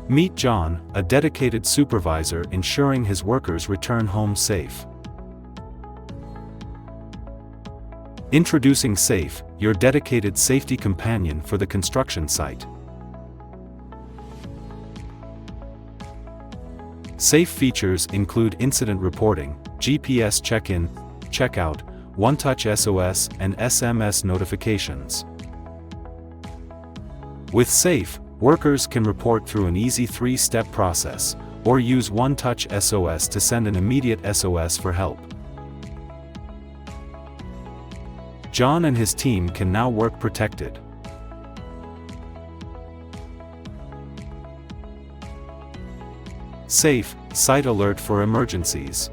Meet John, a dedicated supervisor ensuring his workers return home safe. Introducing Safe, your dedicated safety companion for the construction site. Safe features include incident reporting, GPS check-in, check-out, one-touch SOS and SMS notifications. With Safe, workers can report through an easy 3-step process, or use one-touch SOS to send an immediate SOS for help. John and his team can now work protected. Safe, Site Alert for emergencies.